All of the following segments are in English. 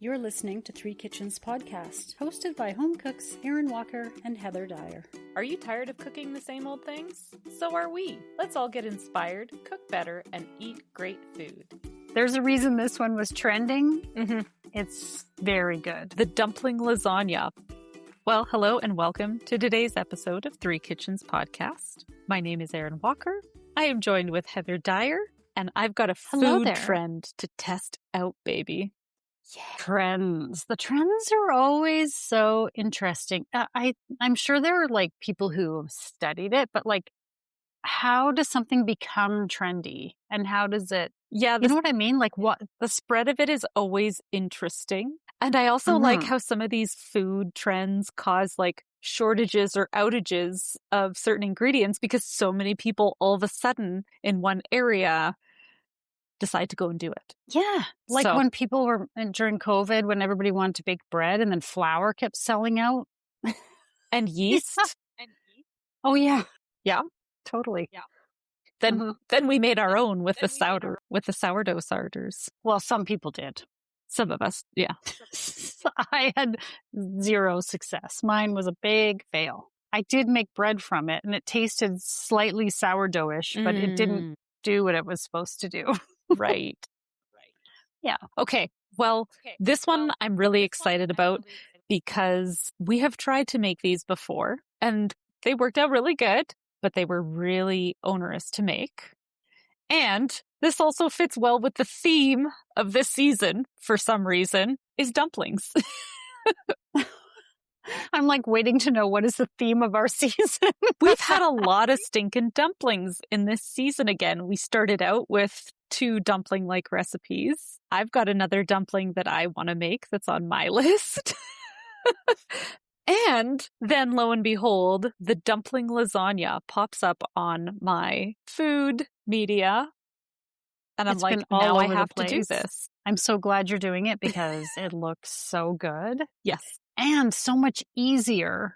You're listening to Three Kitchens podcast, hosted by home cooks Aaron Walker and Heather Dyer. Are you tired of cooking the same old things? So are we. Let's all get inspired, cook better, and eat great food. There's a reason this one was trending. It's very good. The Dumpling Lasagna. Well, hello and welcome to today's episode of Three Kitchens podcast. My name is Aaron Walker. I am joined with Heather Dyer, and I've got a food trend to test out, baby. Yeah. Trends. The trends are always so interesting. I'm sure there are like people who have studied it, but like, how does something become trendy and how does it, you know what I mean? Like what? The spread of it is always interesting. And I also like how some of these food trends cause like shortages or outages of certain ingredients because so many people all of a sudden in one area decide to go and do it. Yeah. Like when people were during COVID, when everybody wanted to bake bread and then flour kept selling out. And yeast. Oh, yeah. Yeah. Totally. Yeah. Then we made our own with the sourdough starters. Well, some people did. Some of us, yeah. I had zero success. Mine was a big fail. I did make bread from it and it tasted slightly sourdough-ish, but it didn't do what it was supposed to do. Right. Yeah. Okay. Well, this one I'm really excited about because we have tried to make these before and they worked out really good, but they were really onerous to make. And this also fits well with the theme of this season, for some reason, is dumplings. I'm like waiting to know what is the theme of our season. We've had a lot of stinking dumplings in this season again. We started out with 2 dumpling-like recipes. I've got another dumpling that I want to make that's on my list. And then, lo and behold, the dumpling lasagna pops up on my food media. And I'm like, now I have to do this. I'm so glad you're doing it because it looks so good. Yes. And so much easier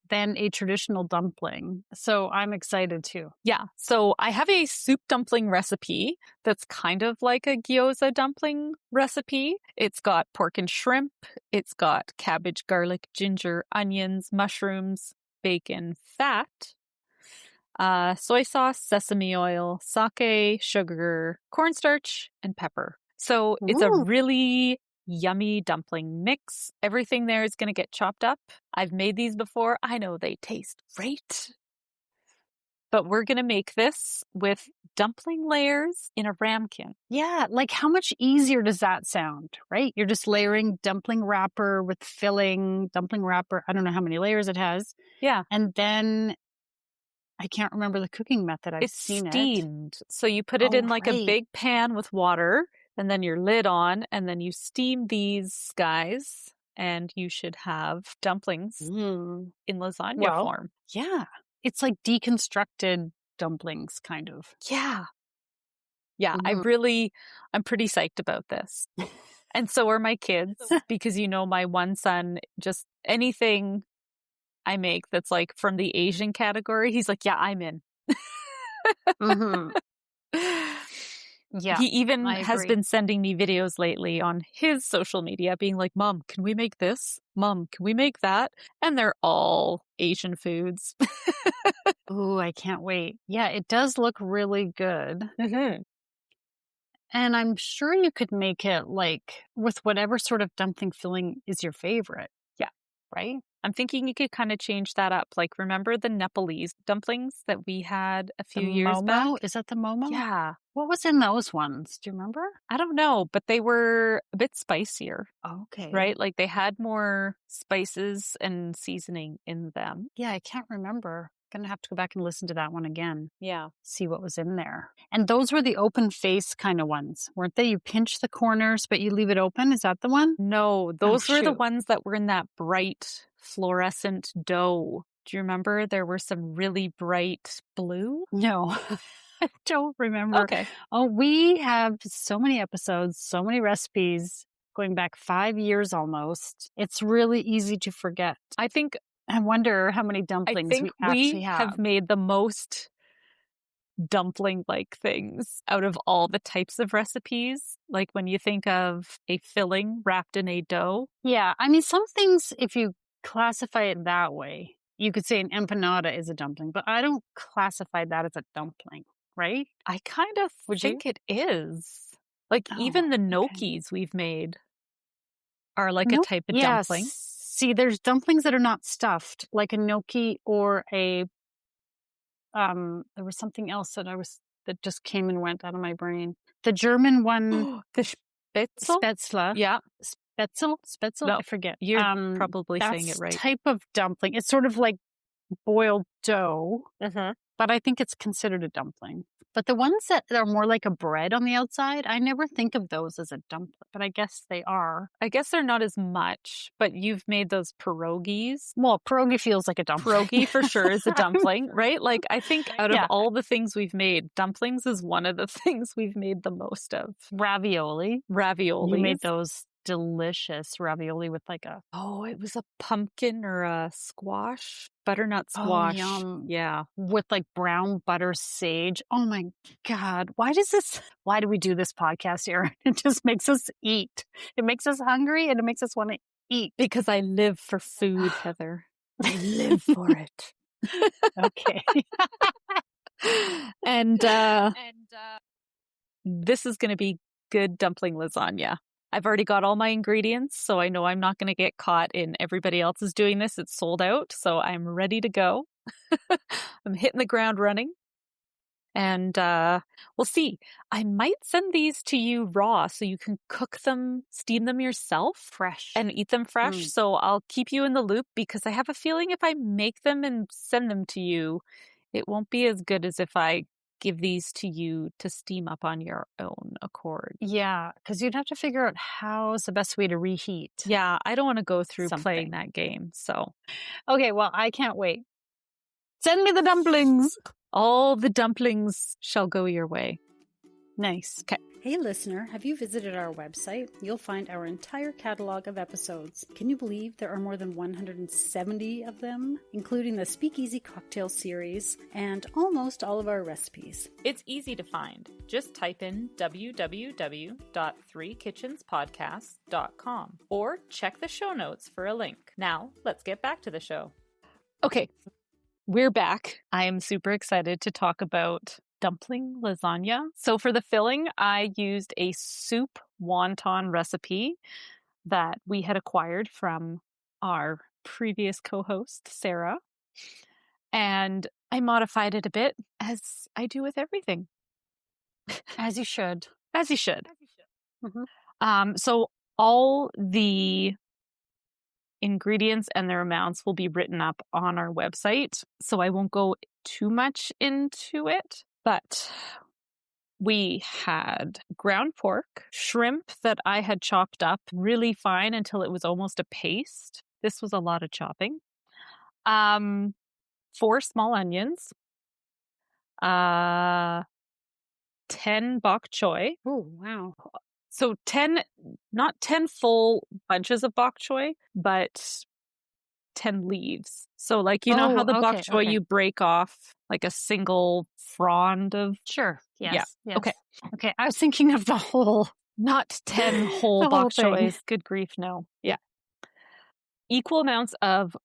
than a traditional dumpling. So I'm excited too. Yeah. So I have a soup dumpling recipe that's kind of like a gyoza dumpling recipe. It's got pork and shrimp. It's got cabbage, garlic, ginger, onions, mushrooms, bacon, fat, soy sauce, sesame oil, sake, sugar, cornstarch, and pepper. So it's a really yummy dumpling mix. Everything there is going to get chopped up. I've made these before. I know they taste great. But we're going to make this with dumpling layers in a ramekin. Yeah, like how much easier does that sound, right? You're just layering dumpling wrapper with filling, dumpling wrapper. I don't know how many layers it has. Yeah. And then I can't remember the cooking method. I've seen it. It's steamed. So you put it in like a big pan with water and then your lid on and then you steam these guys and you should have dumplings in lasagna form. Yeah. It's like deconstructed dumplings kind of. Yeah. Yeah. I'm pretty psyched about this. And so are my kids because my one son, just anything I make that's like from the Asian category, he's like, yeah, I'm in. Yeah. He even has been sending me videos lately on his social media being like, Mom, can we make this? Mom, can we make that? And they're all Asian foods. Ooh, I can't wait. Yeah, it does look really good. And I'm sure you could make it like with whatever sort of dumpling filling is your favorite. Yeah. Right? I'm thinking you could kind of change that up. Like, remember the Nepalese dumplings that we had a few years back? Is that the momo? Yeah. What was in those ones? Do you remember? I don't know, but they were a bit spicier. Okay. Right? Like they had more spices and seasoning in them. Yeah, I can't remember. Gonna have to go back and listen to that one again. Yeah. See what was in there. And those were the open face kind of ones, weren't they? You pinch the corners, but you leave it open. Is that the one? No, those were the ones that were in that bright fluorescent dough. Do you remember? There were some really bright blue. No, I don't remember. Okay. Oh, we have so many episodes, so many recipes going back 5 years almost. It's really easy to forget. I wonder how many dumplings we actually have. We have made the most dumpling-like things out of all the types of recipes. Like when you think of a filling wrapped in a dough. Yeah, I mean, some things, if you classify it that way, you could say an empanada is a dumpling, but I don't classify that as a dumpling, right? I kind of Would you? think it is. Like Oh, even the okay. gnocchis we've made are like a Nope. type of Yes. dumpling. See, there's dumplings that are not stuffed, like a gnocchi or a there was something else that just came and went out of my brain. The German one, The Spitzel? Spätzle. Yeah. Spätzle, No, I forget. you're probably saying it That's right. type of dumpling. It's sort of like boiled dough, but I think it's considered a dumpling. But the ones that are more like a bread on the outside, I never think of those as a dumpling, but I guess they are. I guess they're not as much, but you've made those pierogies. Well, pierogi feels like a dumpling. Pierogi for sure is a dumpling, right? Like I think out of Yeah. all the things we've made, dumplings is one of the things we've made the most of. Ravioli. Ravioli. You made those delicious ravioli with like a it was a pumpkin or a squash, butternut oh squash. yum Yeah. with like brown butter sage. Oh my God, why do we do this podcast here? It just makes us eat. It makes us hungry and it makes us want to eat. Because I live for food, Heather. I live for it. Okay. And this is going to be good dumpling lasagna. I've already got all my ingredients, so I know I'm not going to get caught in everybody else is doing this. It's sold out, so I'm ready to go. I'm hitting the ground running. And we'll see. I might send these to you raw so you can cook them, steam them yourself. Fresh. And eat them fresh. So I'll keep you in the loop because I have a feeling if I make them and send them to you, it won't be as good as if I give these to you to steam up on your own accord. Yeah, because you'd have to figure out how's the best way to reheat. Yeah, I don't want to go through something. playing that game. So, okay, well, I can't wait. Send me the dumplings. All the dumplings shall go your way. Nice. Okay. Hey listener, have you visited our website? You'll find our entire catalog of episodes. Can you believe there are more than 170 of them, including the Speakeasy Cocktail series and almost all of our recipes? It's easy to find. Just type in www.threekitchenspodcast.com or check the show notes for a link. Now, let's get back to the show. Okay, we're back. I am super excited to talk about dumpling lasagna. So for the filling, I used a soup wonton recipe that we had acquired from our previous co-host, Sarah. And I modified it a bit, as I do with everything. As you should. As you should. So all the ingredients and their amounts will be written up on our website. So I won't go too much into it. But we had ground pork, shrimp that I had chopped up really fine until it was almost a paste. This was a lot of chopping. 4 small onions. 10 bok choy. Oh, wow. So 10, not 10 full bunches of bok choy, but 10 leaves. So like, you know how the bok choy you break off like a single frond of? Sure. Yes. Yeah. Yes. Okay. I was thinking of the whole. Not 10 whole The whole bok choys. Good grief, no. Yeah. Equal amounts of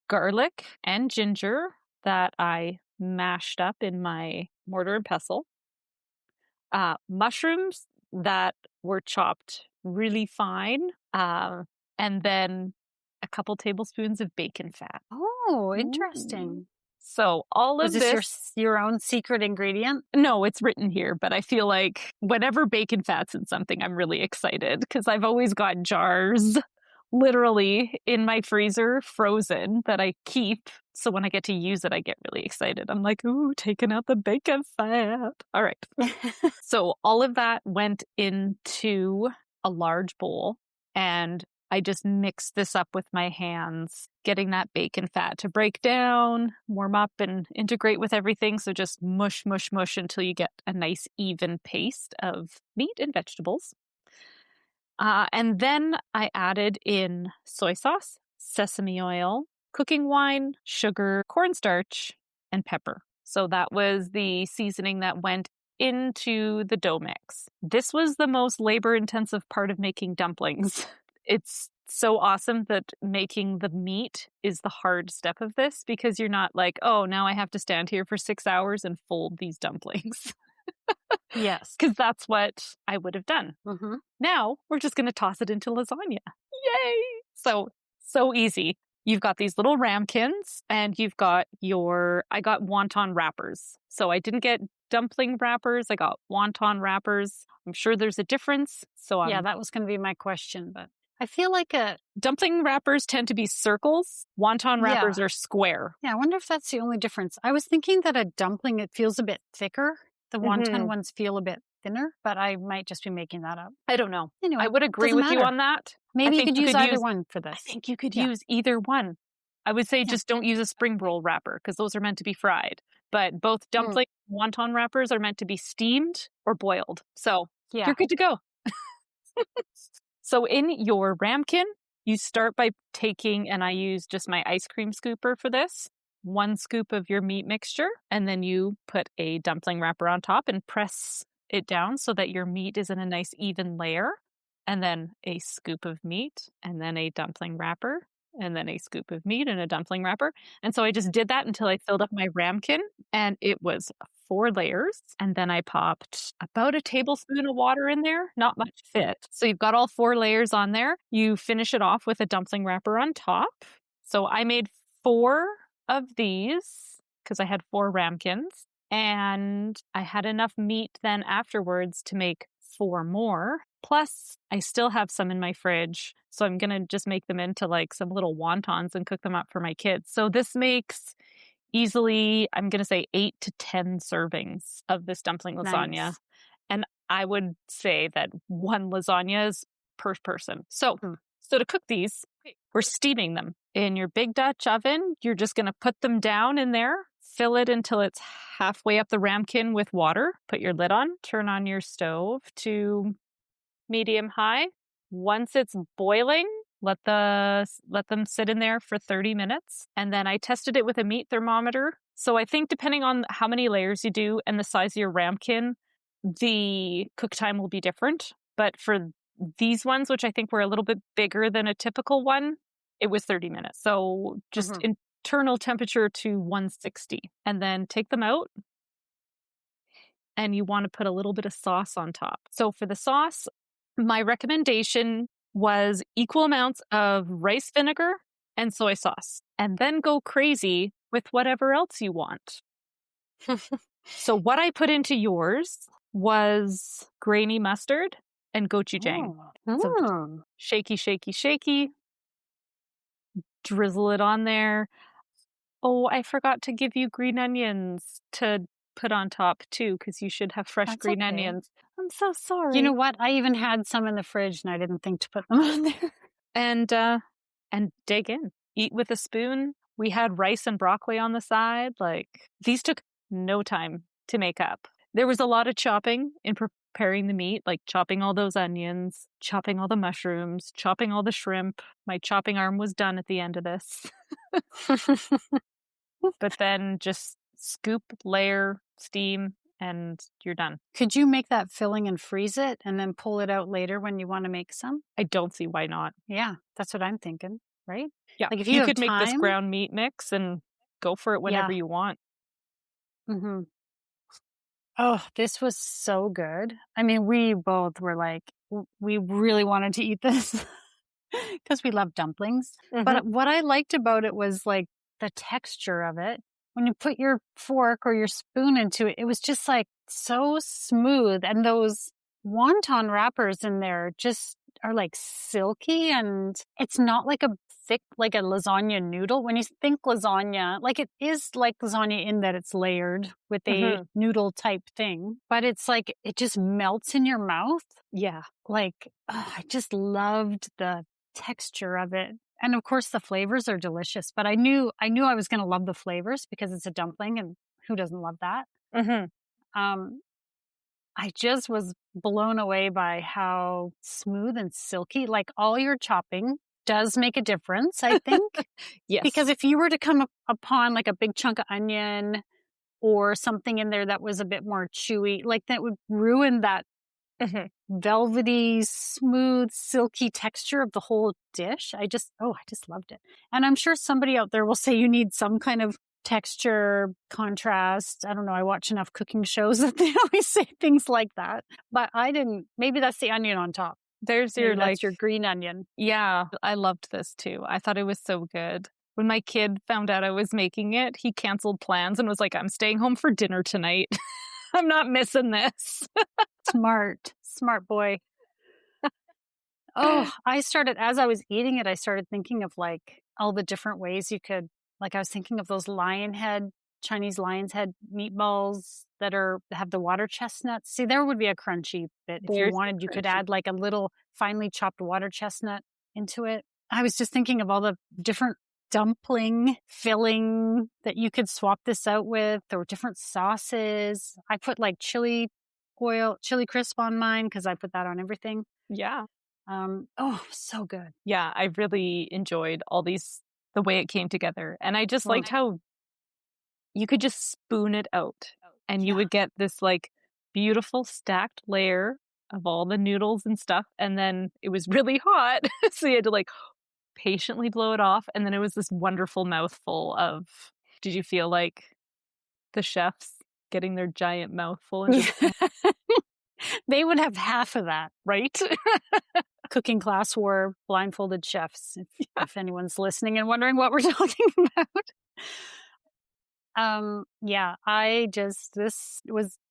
garlic and ginger that I mashed up in my mortar and pestle. Mushrooms that were chopped really fine. And then a couple tablespoons of bacon fat. Oh, interesting. So all of this is your own secret ingredient? No, it's written here, but I feel like whenever bacon fat's in something, I'm really excited because I've always got jars literally in my freezer frozen that I keep. So when I get to use it, I get really excited. I'm like, ooh, taking out the bacon fat. All right. So all of that went into a large bowl and I just mixed this up with my hands, getting that bacon fat to break down, warm up, and integrate with everything. So just mush, mush, mush until you get a nice even paste of meat and vegetables. And then I added in soy sauce, sesame oil, cooking wine, sugar, cornstarch, and pepper. So that was the seasoning that went into the dough mix. This was the most labor-intensive part of making dumplings. It's so awesome that making the meat is the hard step of this because you're not like, oh, now I have to stand here for 6 hours and fold these dumplings. Yes. Because that's what I would have done. Mm-hmm. Now we're just going to toss it into lasagna. Yay! So easy. You've got these little ramekins and you've got I got wonton wrappers. So I didn't get dumpling wrappers. I got wonton wrappers. I'm sure there's a difference. Yeah, that was going to be my question, but I feel like dumpling wrappers tend to be circles. Wonton wrappers are square. Yeah, I wonder if that's the only difference. I was thinking that a dumpling, it feels a bit thicker. The wonton ones feel a bit thinner, but I might just be making that up. I don't know. Anyway, I would agree with you on that. Maybe you could use either one for this. I think you could use either one. I would say just don't use a spring roll wrapper because those are meant to be fried. But both dumpling and wonton wrappers are meant to be steamed or boiled. So you're good to go. So in your ramekin, you start by taking, and I use just my ice cream scooper for this, 1 scoop of your meat mixture, and then you put a dumpling wrapper on top and press it down so that your meat is in a nice even layer, and then a scoop of meat, and then a dumpling wrapper, and then a scoop of meat and a dumpling wrapper. And so I just did that until I filled up my ramekin, and it was 4 layers. And then I popped about a tablespoon of water in there, not much fit. So you've got all 4 layers on there. You finish it off with a dumpling wrapper on top. So I made 4 of these because I had 4 ramekins. And I had enough meat then afterwards to make 4 more. Plus, I still have some in my fridge. So I'm going to just make them into like some little wontons and cook them up for my kids. So this makes easily, I'm going to say 8 to 10 servings of this dumpling lasagna. Nice. And I would say that 1 lasagna is per person. So to cook these, we're steaming them. In your big Dutch oven, you're just going to put them down in there, fill it until it's halfway up the ramekin with water, put your lid on, turn on your stove to medium high. Once it's boiling, let them sit in there for 30 minutes. And then I tested it with a meat thermometer. So I think depending on how many layers you do and the size of your ramekin, the cook time will be different. But for these ones, which I think were a little bit bigger than a typical one, it was 30 minutes. So just internal temperature to 160. And then take them out. And you want to put a little bit of sauce on top. So for the sauce, my recommendation was equal amounts of rice vinegar and soy sauce. And then go crazy with whatever else you want. So what I put into yours was grainy mustard and gochujang. So shaky, shaky, shaky. Drizzle it on there. Oh, I forgot to give you green onions to put on top too, because you should have fresh green onions. I'm so sorry. You know what? I even had some in the fridge and I didn't think to put them on there. And dig in. Eat with a spoon. We had rice and broccoli on the side. Like, these took no time to make up. There was a lot of chopping in preparing the meat, like chopping all those onions, chopping all the mushrooms, chopping all the shrimp. My chopping arm was done at the end of this. But then just scoop, layer, steam, and you're done. Could you make that filling and freeze it and then pull it out later when you want to make some? I don't see why not. Yeah, that's what I'm thinking, right? Yeah, like if you could make this ground meat mix and go for it whenever you want. Mm-hmm. Oh, this was so good. I mean, we both were like, we really wanted to eat this because we love dumplings. But what I liked about it was like the texture of it. When you put your fork or your spoon into it, it was just like so smooth. And those wonton wrappers in there just are like silky, and it's not like a thick, like a lasagna noodle. When you think lasagna, like it is like lasagna in that it's layered with a noodle type thing, but it's like it just melts in your mouth. Yeah. Like, I just loved the texture of it. And of course the flavors are delicious, but I knew I was going to love the flavors because it's a dumpling and who doesn't love that? I just was blown away by how smooth and silky, like all your chopping does make a difference, I think. Yes. Because if you were to come upon like a big chunk of onion or something in there that was a bit more chewy. Like that would ruin that velvety, smooth, silky texture of the whole dish. I just loved it. And I'm sure somebody out there will say you need some kind of texture, contrast. I don't know. I watch enough cooking shows that they always say things like that. But I didn't. Maybe that's the onion on top. Maybe that's your green onion. Yeah, I loved this too. I thought it was so good. When my kid found out I was making it, he canceled plans and was like, I'm staying home for dinner tonight. I'm not missing this. Smart boy. Oh, as I was eating it, I started thinking of like all the different ways you could, like I was thinking of those Chinese lion's head meatballs that have the water chestnuts. See, there would be a crunchy bit. If you wanted, you could add like a little finely chopped water chestnut into it. I was just thinking of all the different dumpling filling that you could swap this out with, or different sauces. I put like chili crisp on mine because I put that on everything. Yeah. So good. Yeah, I really enjoyed the way it came together. And I just liked how you could just spoon it out and you would get this like beautiful stacked layer of all the noodles and stuff. And then it was really hot. So you had to like patiently blow it off. And then it was this wonderful mouthful of, did you feel like the chefs getting their giant mouthful? And just, they would have half of that, right? Cooking class wore blindfolded chefs, if anyone's listening and wondering what we're talking about.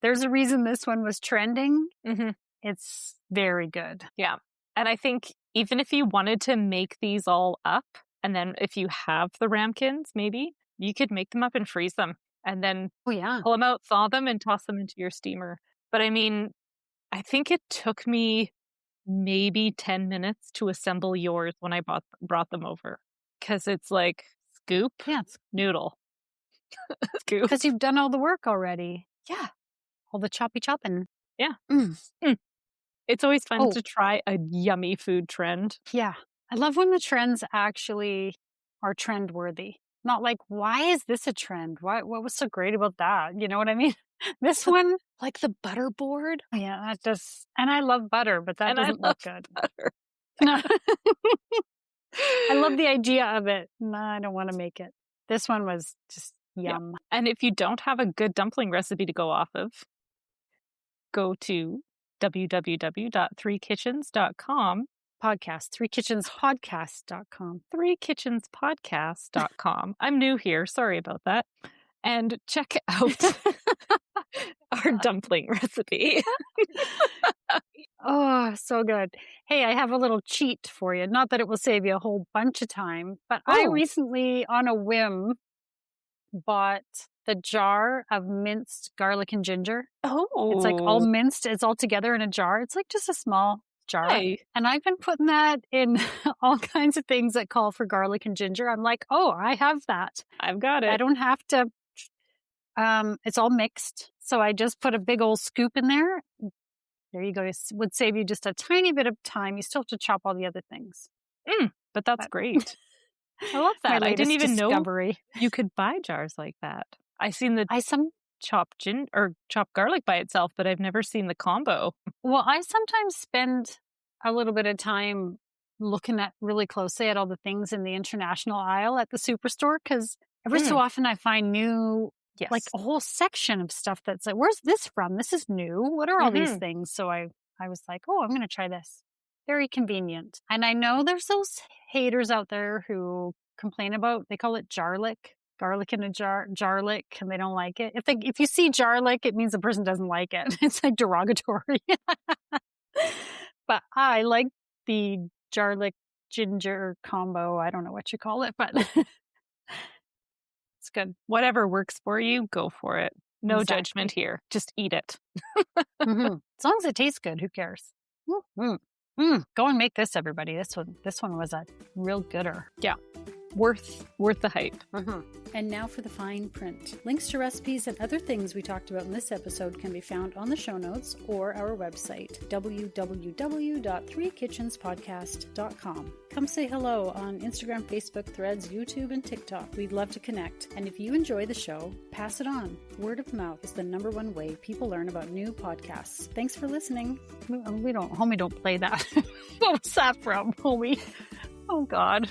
There's a reason this one was trending. Mm-hmm. It's very good. Yeah. And I think even if you wanted to make these all up, and then if you have the ramekins, maybe you could make them up and freeze them and then pull them out, thaw them, and toss them into your steamer. But I mean, I think it took me maybe 10 minutes to assemble yours when I brought them over. Because it's like scoop, noodle. Scoop. Because you've done all the work already. Yeah. All the chopping. Yeah. It's always fun to try a yummy food trend. Yeah. I love when the trends actually are trend worthy. Not like, why is this a trend? What was so great about that? You know what I mean? This one, like the butter board. Yeah, that just, and I love butter, but that doesn't look good. Butter. No. I love the idea of it. No, I don't want to make it. This one was just yum. Yeah. And if you don't have a good dumpling recipe to go off of, go to www.threekitchens.com. Podcast, threekitchenspodcast.com. threekitchenspodcast.com. I'm new here. Sorry about that. And check out our dumpling recipe. Oh, so good. Hey, I have a little cheat for you. Not that it will save you a whole bunch of time, but I recently, on a whim, bought the jar of minced garlic and ginger. Oh. It's like all minced. It's all together in a jar. It's like just a small jar. Hey. And I've been putting that in all kinds of things that call for garlic and ginger. I'm like, I have that. I've got it. I don't have to. It's all mixed. So I just put a big old scoop in there. There you go. It would save you just a tiny bit of time. You still have to chop all the other things. But that's great. I love that. I didn't even know you could buy jars like that. I've seen chopped garlic by itself, but I've never seen the combo. Well, I sometimes spend a little bit of time looking at really closely at all the things in the international aisle at the superstore, because every so often I find new, like a whole section of stuff that's like, where's this from? This is new. What are all these things? So I was like, I'm going to try this. Very convenient. And I know there's those haters out there who complain about, they call it jarlic. Garlic in a jarlic, and they don't like it. If you see jarlic, it means the person doesn't like it. It's like derogatory. But I like the garlic ginger combo. I don't know what you call it, but it's good. Whatever works for you, go for it. No judgment here. Just eat it. As long as it tastes good, who cares? Go and make this, everybody. This one was a real gooder. Yeah. worth the hype. And now for the fine print. Links to recipes and other things we talked about in this episode can be found on the show notes or our website, www.threekitchenspodcast.com. Come say hello on Instagram, Facebook, Threads, YouTube, and TikTok. We'd love to connect. And if you enjoy the show, pass it on. Word of mouth is the #1 way people learn about new podcasts. Thanks for listening. Homie, don't play that. What was that from, homie? Oh, God.